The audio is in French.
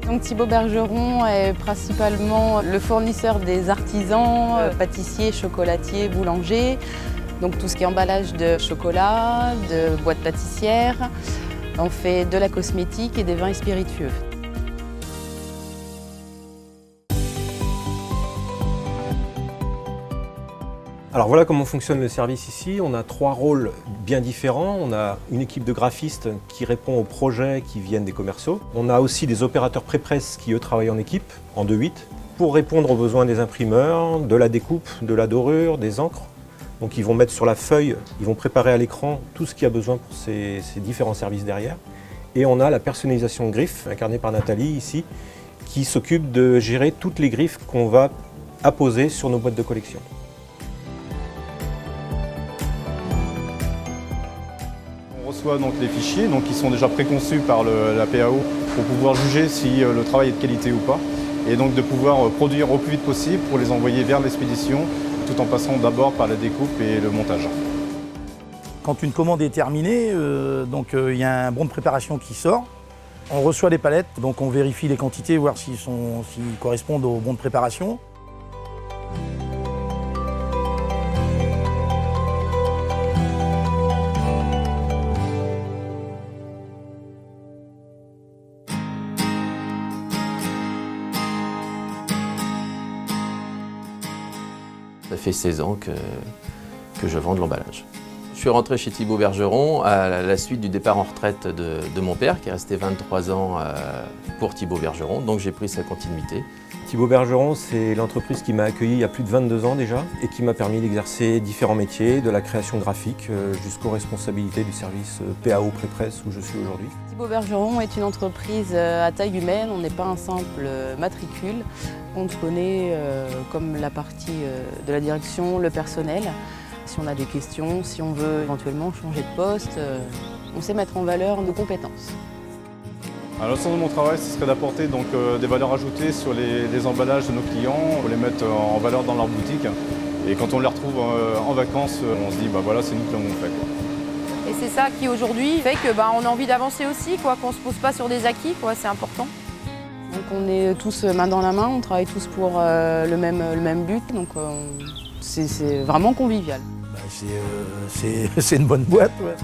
Donc Thibaut Bergeron est principalement le fournisseur des artisans, pâtissiers, chocolatiers, boulangers. Donc tout ce qui est emballage de chocolat, de boîtes pâtissières. On fait de la cosmétique et des vins et spiritueux. Alors voilà comment fonctionne le service ici. On a 3 rôles bien différents. On a une équipe de graphistes qui répond aux projets qui viennent des commerciaux. On a aussi des opérateurs pré-presse qui eux travaillent en équipe, en 2-8, pour répondre aux besoins des imprimeurs, de la découpe, de la dorure, des encres. Donc ils vont mettre sur la feuille, ils vont préparer à l'écran tout ce qu'il y a besoin pour ces différents services derrière. Et on a la personnalisation de griffes, incarnée par Nathalie ici, qui s'occupe de gérer toutes les griffes qu'on va apposer sur nos boîtes de collection. On reçoit donc les fichiers qui sont déjà préconçus par la PAO pour pouvoir juger si le travail est de qualité ou pas, et donc de pouvoir produire au plus vite possible pour les envoyer vers l'expédition, tout en passant d'abord par la découpe et le montage. Quand une commande est terminée, il y a un bon de préparation qui sort. On reçoit les palettes, donc on vérifie les quantités, voir s'ils correspondent au bon de préparation. Ça fait 16 ans que je vends de l'emballage. Je suis rentré chez Thibaut Bergeron à la suite du départ en retraite de mon père, qui est resté 23 ans pour Thibaut Bergeron, donc j'ai pris sa continuité. Thibaut Bergeron, c'est l'entreprise qui m'a accueilli il y a plus de 22 ans déjà et qui m'a permis d'exercer différents métiers, de la création graphique jusqu'aux responsabilités du service PAO Pré-Presse où je suis aujourd'hui. Thibaut Bergeron est une entreprise à taille humaine, on n'est pas un simple matricule. On connaît comme la partie de la direction, le personnel. Si on a des questions, si on veut éventuellement changer de poste, on sait mettre en valeur nos compétences. Alors, le sens de mon travail, ce serait d'apporter des valeurs ajoutées sur les emballages de nos clients, pour les mettre en valeur dans leur boutique. Et quand on les retrouve en vacances, on se dit voilà, c'est nous qui l'avons fait. Et c'est ça qui aujourd'hui fait que on a envie d'avancer aussi, qu'on ne se pose pas sur des acquis, c'est important. Donc on est tous main dans la main, on travaille tous pour le même but, donc c'est vraiment convivial. C'est une bonne boîte. Ouais.